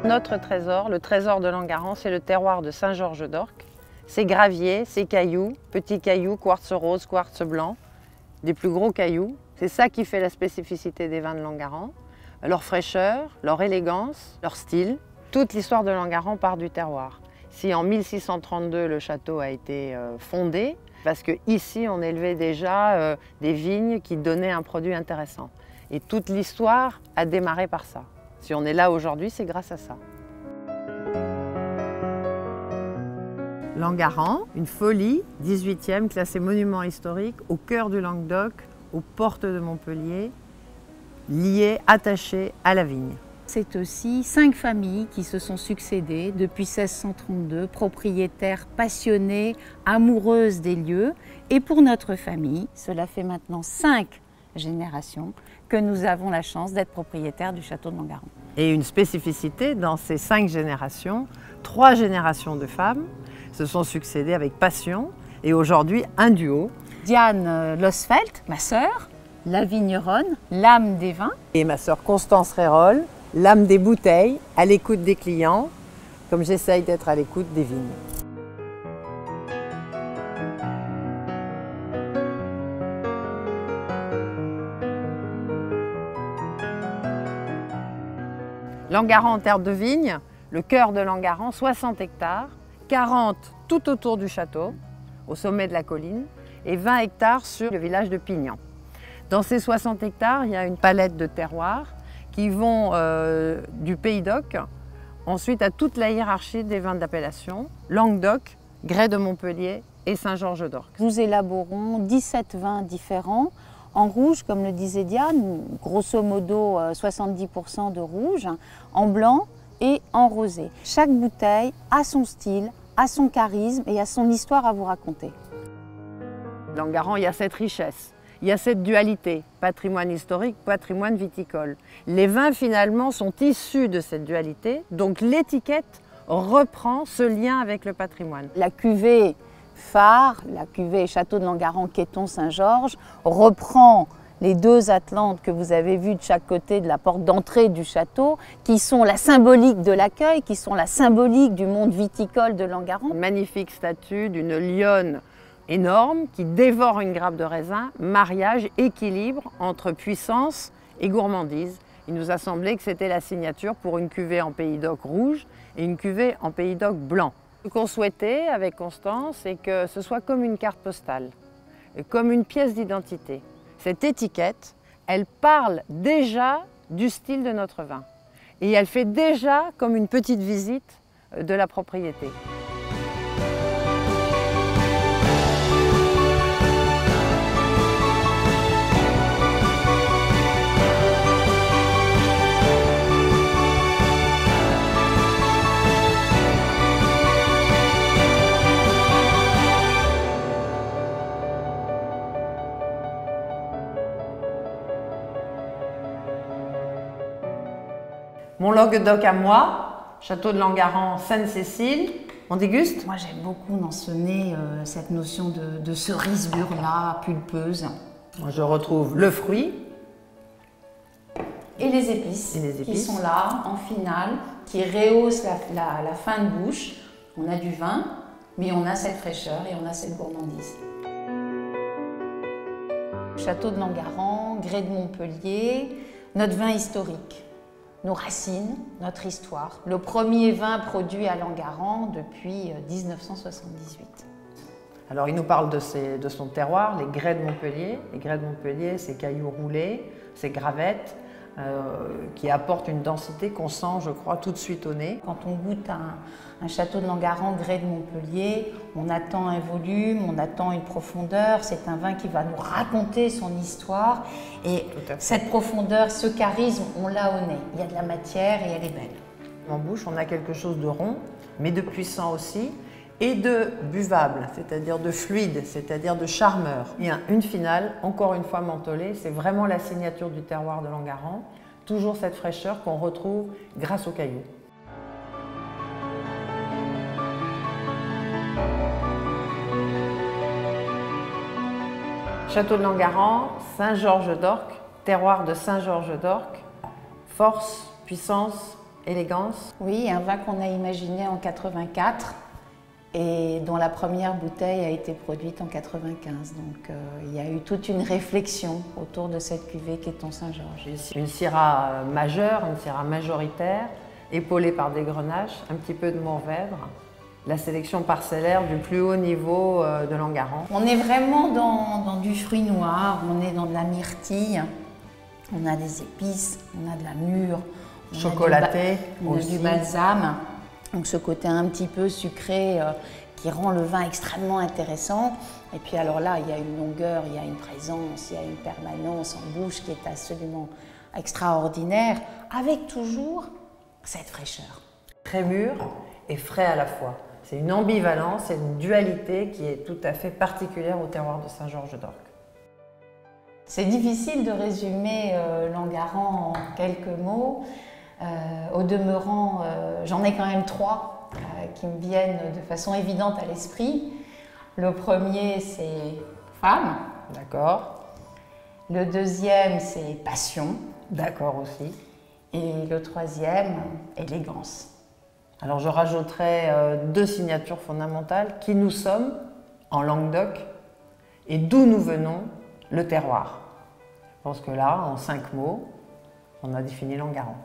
Notre trésor, le trésor de Langaran, c'est le terroir de Saint-Georges d'Orc. Ces graviers, ces cailloux, petits cailloux, quartz rose, quartz blanc, des plus gros cailloux. C'est ça qui fait la spécificité des vins de Langaran. Leur fraîcheur, leur élégance, leur style. Toute l'histoire de Langaran part du terroir. Si en 1632 le château a été fondé, parce qu'ici on élevait déjà des vignes qui donnaient un produit intéressant. Et toute l'histoire a démarré par ça. Si on est là aujourd'hui, c'est grâce à ça. Langaran, une folie, 18e, classée monument historique, au cœur du Languedoc, aux portes de Montpellier, liée, attachée à la vigne. C'est aussi 5 familles qui se sont succédées depuis 1632, propriétaires passionnés, amoureuses des lieux. Et pour notre famille, cela fait maintenant 5 générations que nous avons la chance d'être propriétaires du château de Langaran. Et une spécificité, dans ces 5 générations, 3 générations de femmes se sont succédées avec passion et aujourd'hui un duo. Diane Losfeld, ma sœur, la vigneronne, l'âme des vins. Et ma sœur Constance Rérol, l'âme des bouteilles, à l'écoute des clients, comme j'essaye d'être à l'écoute des vignes. Langaran en terre de vigne, le cœur de Langaran, 60 hectares, 40 tout autour du château, au sommet de la colline, et 20 hectares sur le village de Pignan. Dans ces 60 hectares, il y a une palette de terroirs qui vont du Pays d'Oc, ensuite à toute la hiérarchie des vins d'appellation, Languedoc, Grès de Montpellier et Saint-Georges d'Orc. Nous élaborons 17 vins différents. En rouge, comme le disait Diane, grosso modo 70% de rouge, en blanc et en rosé. Chaque bouteille a son style, a son charisme et a son histoire à vous raconter. Langaran, il y a cette richesse, il y a cette dualité, patrimoine historique, patrimoine viticole. Les vins finalement sont issus de cette dualité, donc l'étiquette reprend ce lien avec le patrimoine. La cuvée phare, la cuvée Château de Langaran Quéton Saint-Georges, reprend les 2 Atlantes que vous avez vues de chaque côté de la porte d'entrée du château, qui sont la symbolique de l'accueil, qui sont la symbolique du monde viticole de Langaran. Une magnifique statue d'une lionne énorme qui dévore une grappe de raisin, mariage, équilibre entre puissance et gourmandise. Il nous a semblé que c'était la signature pour une cuvée en Pays d'Oc rouge et une cuvée en Pays d'Oc blanc. Ce qu'on souhaitait avec Constance, c'est que ce soit comme une carte postale, comme une pièce d'identité. Cette étiquette, elle parle déjà du style de notre vin et elle fait déjà comme une petite visite de la propriété. Mon Languedoc à moi, château de Langaran, Sainte-Cécile, on déguste? Moi j'aime beaucoup dans ce nez cette notion de cerise burla, pulpeuse. Moi, je retrouve le fruit. Et les épices, qui sont là en finale, qui rehaussent la fin de bouche. On a du vin, mais on a cette fraîcheur et on a cette gourmandise. Château de Langaran, Grès de Montpellier, notre vin historique. Nos racines, notre histoire. Le premier vin produit à Langaran depuis 1978. Alors il nous parle de son terroir, les grès de Montpellier. Les grès de Montpellier, ces cailloux roulés, ces gravettes qui apportent une densité qu'on sent, je crois, tout de suite au nez. Quand on goûte un château de Langaran, Grès de Montpellier, on attend un volume, on attend une profondeur. C'est un vin qui va nous raconter son histoire. Et cette profondeur, ce charisme, on l'a au nez. Il y a de la matière et elle est belle. En bouche, on a quelque chose de rond, mais de puissant aussi, et de buvable, c'est-à-dire de fluide, c'est-à-dire de charmeur. Il y a une finale, encore une fois mentholée, c'est vraiment la signature du terroir de Langaran, toujours cette fraîcheur qu'on retrouve grâce aux cailloux. Château de Langaran, Saint-Georges d'Orc, terroir de Saint-Georges d'Orc, force, puissance, élégance. Oui, un vin qu'on a imaginé en 84 et dont la première bouteille a été produite en 95. Donc il y a eu toute une réflexion autour de cette cuvée Quéton Saint-Georges. Une syrah majeure, une syrah majoritaire, épaulée par des grenaches, un petit peu de Mourvèdre. La sélection parcellaire du plus haut niveau de Langueran. On est vraiment dans du fruit noir, on est dans de la myrtille, on a des épices, on a de la mûre, chocolaté, on a du balsame. Donc ce côté un petit peu sucré qui rend le vin extrêmement intéressant. Et puis alors là, il y a une longueur, il y a une présence, il y a une permanence en bouche qui est absolument extraordinaire, avec toujours cette fraîcheur. Très mûr et frais à la fois. C'est une ambivalence et une dualité qui est tout à fait particulière au terroir de Saint-Georges d'Orc. C'est difficile de résumer Langueran en quelques mots. Au demeurant, j'en ai quand même trois qui me viennent de façon évidente à l'esprit. Le premier, c'est femme. D'accord. Le deuxième, c'est passion. D'accord aussi. Et le troisième, élégance. Alors je rajouterai deux signatures fondamentales, qui nous sommes en Languedoc et d'où nous venons, le terroir. Je pense que là, en 5 mots, on a défini Langueran.